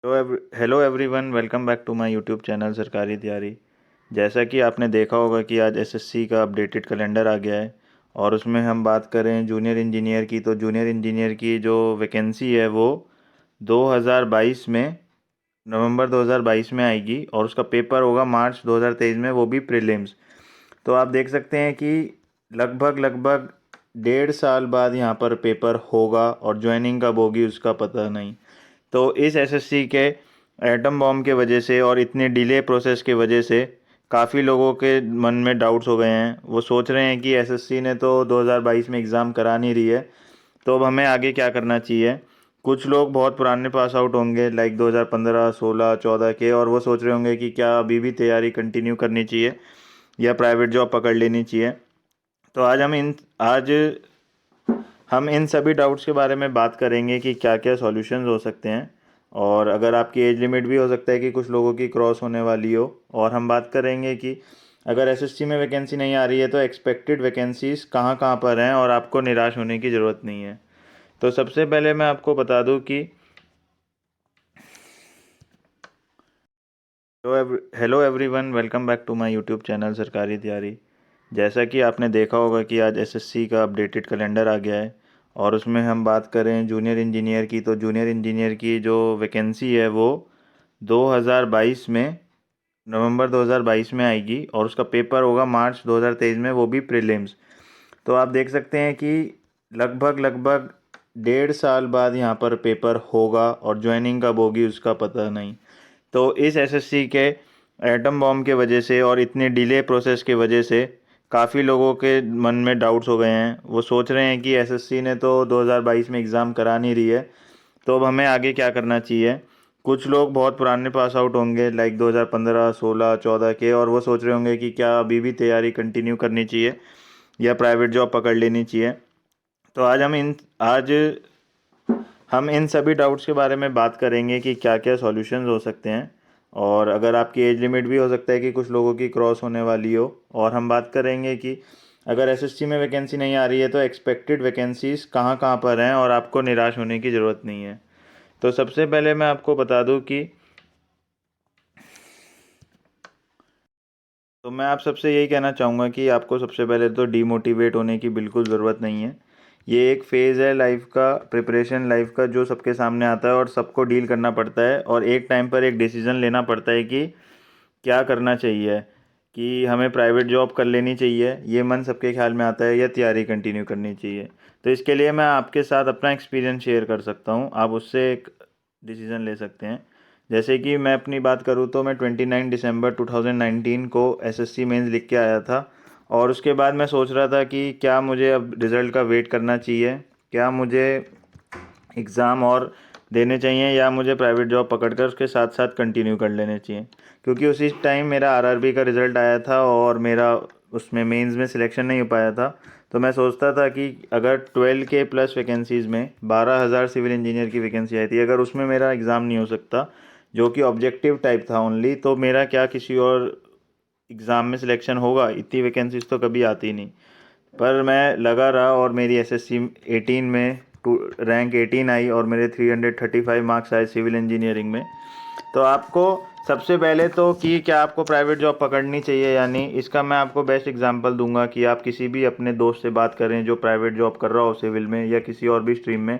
Hello everyone, welcome back to my YouTube channel Sarkari Taiyari. जैसा कि आपने देखा होगा कि आज एसएससी का अपडेटेड कैलेंडर आ गया है और उसमें हम बात करें जूनियर इंजीनियर की, तो जूनियर इंजीनियर की जो वैकेंसी है वो 2022 में, नवंबर 2022 में आएगी और उसका पेपर होगा मार्च 2023 में, वो भी प्रीलिम्स। तो आप देख सकते हैं कि लगभग लगभग 1.5 साल बाद यहाँ पर पेपर होगा और ज्वाइनिंग कब होगी उसका पता नहीं। तो इस एसएससी के एटम बॉम्ब के वजह से और इतने डिले प्रोसेस के वजह से काफ़ी लोगों के मन में डाउट्स हो गए हैं। वो सोच रहे हैं कि एसएससी ने तो 2022 में एग्ज़ाम करा नहीं रही है, तो अब हमें आगे क्या करना चाहिए। कुछ लोग बहुत पुराने पास आउट होंगे, लाइक 2015, 16, 14 के, और वो सोच रहे होंगे कि क्या अभी भी तैयारी कंटिन्यू करनी चाहिए या प्राइवेट जॉब पकड़ लेनी चाहिए। तो आज हम इन सभी डाउट्स के बारे में बात करेंगे कि क्या क्या सॉल्यूशंस हो सकते हैं, और अगर आपकी एज लिमिट भी हो सकता है कि कुछ लोगों की क्रॉस होने वाली हो। और हम बात करेंगे कि अगर एसएससी में वैकेंसी नहीं आ रही है तो एक्सपेक्टेड वैकेंसीज कहाँ कहाँ पर हैं और आपको निराश होने की ज़रूरत नहीं है। तो सबसे पहले मैं आपको बता दूं कि hello everyone, welcome back to my YouTube channel Sarkari Taiyari. जैसा कि आपने देखा होगा कि आज एसएससी का अपडेटेड कैलेंडर आ गया है और उसमें हम बात करें जूनियर इंजीनियर की, तो जूनियर इंजीनियर की जो वैकेंसी है वो 2022 में, नवंबर 2022 में आएगी और उसका पेपर होगा मार्च 2023 में, वो भी प्रीलिम्स। तो आप देख सकते हैं कि लगभग लगभग 1.5 साल बाद यहाँ पर पेपर होगा और ज्वाइनिंग कब होगी उसका पता नहीं। तो इस एसएससी के एटम बॉम्ब के वजह से और इतने डिले प्रोसेस के वजह से काफ़ी लोगों के मन में डाउट्स हो गए हैं। वो सोच रहे हैं कि एसएससी ने तो 2022 में एग्ज़ाम करा नहीं रही है, तो अब हमें आगे क्या करना चाहिए। कुछ लोग बहुत पुराने पास आउट होंगे, लाइक 2015, 16, 14 के, और वो सोच रहे होंगे कि क्या अभी भी तैयारी कंटिन्यू करनी चाहिए या प्राइवेट जॉब पकड़ लेनी चाहिए। तो आज हम इन सभी डाउट्स के बारे में बात करेंगे कि क्या क्या सॉल्यूशंस हो सकते हैं, और अगर आपकी एज लिमिट भी हो सकता है कि कुछ लोगों की क्रॉस होने वाली हो। और हम बात करेंगे कि अगर एसएससी में वैकेंसी नहीं आ रही है तो एक्सपेक्टेड वैकेंसीज कहाँ कहाँ पर हैं और आपको निराश होने की ज़रूरत नहीं है। तो सबसे पहले मैं आपको बता दूं कि तो मैं आप सबसे यही कहना चाहूँगा कि आपको सबसे पहले तो डीमोटिवेट होने की बिल्कुल ज़रूरत नहीं है। ये एक फ़ेज़ है लाइफ का, प्रिपरेशन लाइफ का, जो सबके सामने आता है और सबको डील करना पड़ता है, और एक टाइम पर एक डिसीज़न लेना पड़ता है कि क्या करना चाहिए, कि हमें प्राइवेट जॉब कर लेनी चाहिए, ये मन सबके ख्याल में आता है, या तैयारी कंटिन्यू करनी चाहिए। तो इसके लिए मैं आपके साथ अपना एक्सपीरियंस शेयर कर सकता हूँ, आप उससे एक डिसीज़न ले सकते हैं। जैसे कि मैं अपनी बात करूँ तो मैं 29 दिसंबर 2019 को एसएससी मेंस लिख के आया था, और उसके बाद मैं सोच रहा था कि क्या मुझे अब रिज़ल्ट का वेट करना चाहिए, क्या मुझे एग्ज़ाम और देने चाहिए, या मुझे प्राइवेट जॉब पकड़कर उसके साथ साथ कंटिन्यू कर लेने चाहिए। क्योंकि उसी टाइम मेरा आरआरबी का रिज़ल्ट आया था और मेरा उसमें मेंस में सिलेक्शन नहीं हो पाया था। तो मैं सोचता था कि अगर 12K प्लस वैकेंसीज़ में 12,000 सिविल इंजीनियर की वैकेंसी आई थी, अगर उसमें मेरा एग्ज़ाम नहीं हो सकता, जो कि ऑब्जेक्टिव टाइप था ओनली, तो मेरा क्या किसी और एग्ज़ाम में सिलेक्शन होगा। इतनी वैकेंसीज तो कभी आती नहीं। पर मैं लगा रहा और मेरी एसएससी 18 में रैंक 18 आई और मेरे 335 मार्क्स आए सिविल इंजीनियरिंग में। तो आपको सबसे पहले तो कि क्या आपको प्राइवेट जॉब पकड़नी चाहिए या नहीं, इसका मैं आपको बेस्ट एग्जांपल दूंगा कि आप किसी भी अपने दोस्त से बात करें जो प्राइवेट जॉब कर रहा हो सिविल में या किसी और भी स्ट्रीम में,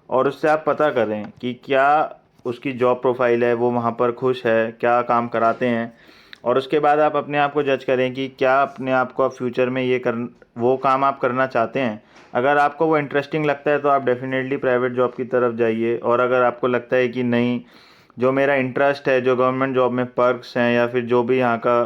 और उससे आप पता करें कि क्या उसकी जॉब प्रोफाइल है, वो वहाँ पर खुश है, क्या काम कराते हैं। और उसके बाद आप अपने आप को जज करें कि क्या अपने आप को आप फ्यूचर में वो काम आप करना चाहते हैं। अगर आपको वो इंटरेस्टिंग लगता है तो आप डेफिनेटली प्राइवेट जॉब की तरफ जाइए, और अगर आपको लगता है कि नहीं, जो मेरा इंटरेस्ट है, जो गवर्नमेंट जॉब में पर्क्स हैं या फिर जो भी यहाँ का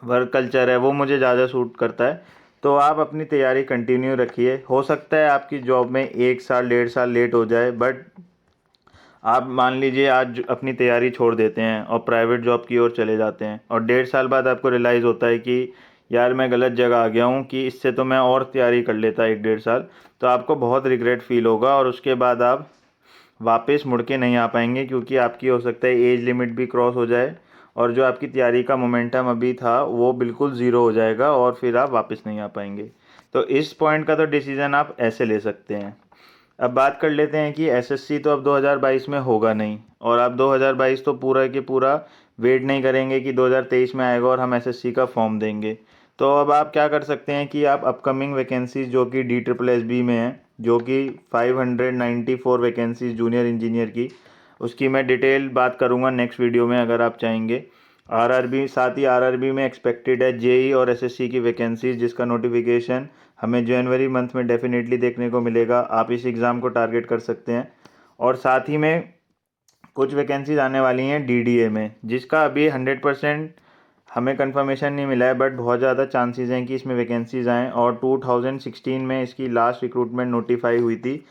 वर्क कल्चर है वो मुझे ज़्यादा सूट करता है, तो आप अपनी तैयारी कंटिन्यू रखिए। हो सकता है आपकी जॉब में 1 साल 1.5 साल लेट हो जाए, बट आप मान लीजिए आज अपनी तैयारी छोड़ देते हैं और प्राइवेट जॉब की ओर चले जाते हैं, और 1.5 साल बाद आपको रियलाइज़ होता है कि यार मैं गलत जगह आ गया हूँ, कि इससे तो मैं और तैयारी कर लेता 1 1.5 साल। तो आपको बहुत रिग्रेट फील होगा और उसके बाद आप वापस मुड़ के नहीं आ पाएंगे, क्योंकि आपकी हो सकता है एज लिमिट भी क्रॉस हो जाए और जो आपकी तैयारी का मोमेंटम अभी था वो बिल्कुल ज़ीरो हो जाएगा और फिर आप वापस नहीं आ पाएंगे। तो इस पॉइंट का तो डिसीज़न आप ऐसे ले सकते हैं। अब बात कर लेते हैं कि एसएससी तो अब 2022 में होगा नहीं, और आप 2022 तो पूरा के पूरा वेट नहीं करेंगे कि 2023 में आएगा और हम एसएससी का फॉर्म देंगे। तो अब आप क्या कर सकते हैं कि आप अपकमिंग वैकेंसीज जो कि DSSB में है, जो कि 594 वैकेंसीज जूनियर इंजीनियर की, उसकी मैं डिटेल बात करूँगा नेक्स्ट वीडियो में अगर आप चाहेंगे। आरआरबी, साथ ही आरआरबी में एक्सपेक्टेड है जेई और एसएससी की वैकेंसीज, जिसका नोटिफिकेशन हमें जनवरी मंथ में डेफिनेटली देखने को मिलेगा। आप इस एग्ज़ाम को टारगेट कर सकते हैं। और साथ ही में कुछ वैकेंसीज आने वाली हैं डीडीए में, जिसका अभी 100% हमें कंफर्मेशन नहीं मिला है, बट बहुत ज़्यादा चांसेस हैं कि इसमें वैकेंसीज आएँ। और 2016 में इसकी लास्ट रिक्रूटमेंट नोटिफाई हुई थी।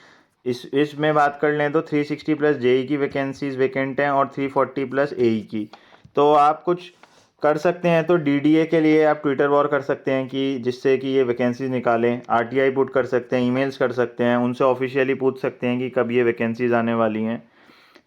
इसमें बात कर लें तो 360 प्लस जेई की वैकेंसीज वैकेंट हैं और 340 प्लस एई की। तो आप कुछ कर सकते हैं, तो डीडीए के लिए आप ट्विटर वॉर कर सकते हैं कि जिससे कि ये वैकेंसीज निकालें, आरटीआई पुट कर सकते हैं, ईमेल्स कर सकते हैं, उनसे ऑफिशियली पूछ सकते हैं कि कब ये वैकेंसीज आने वाली हैं।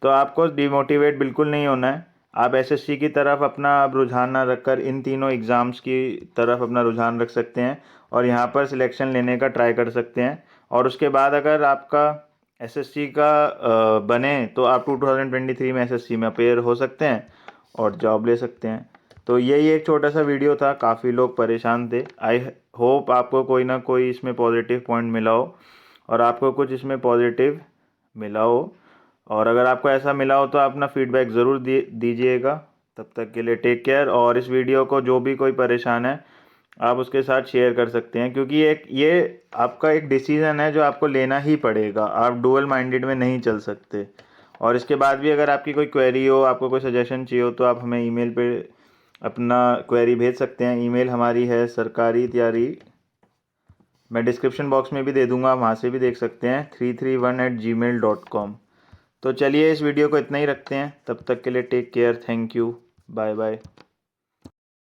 तो आपको डिमोटिवेट बिल्कुल नहीं होना है। आप एसएससी की तरफ अपना अब रुझान ना रखकर इन तीनों एग्ज़ाम्स की तरफ अपना रुझान रख सकते हैं और यहाँ पर सिलेक्शन लेने का ट्राई कर सकते हैं। और उसके बाद अगर आपका एसएससी का बने तो आप 2023 में एसएससी में अपेयर हो सकते हैं और जॉब ले सकते हैं। तो यही एक छोटा सा वीडियो था, काफ़ी लोग परेशान थे। आई होप आपको कोई ना कोई इसमें पॉजिटिव पॉइंट मिला हो और आपको कुछ इसमें पॉजिटिव मिला हो। और अगर आपको ऐसा मिला हो तो आप अपना फीडबैक ज़रूर दीजिएगा। तब तक के लिए टेक केयर। और इस वीडियो को जो भी कोई परेशान है आप उसके साथ शेयर कर सकते हैं, क्योंकि ये आपका एक डिसीज़न है जो आपको लेना ही पड़ेगा। आप डुअल माइंडेड में नहीं चल सकते। और इसके बाद भी अगर आपकी कोई क्वेरी हो, आपको कोई सजेशन चाहिए हो, तो आप हमें ईमेल पे अपना क्वेरी भेज सकते हैं। ईमेल हमारी है सरकारी तैयारी, मैं डिस्क्रिप्शन बॉक्स में भी दे दूंगा, वहाँ से भी देख सकते हैं, 331@gmail.com। तो चलिए इस वीडियो को इतना ही रखते हैं। तब तक के लिए take care, thank you, bye bye.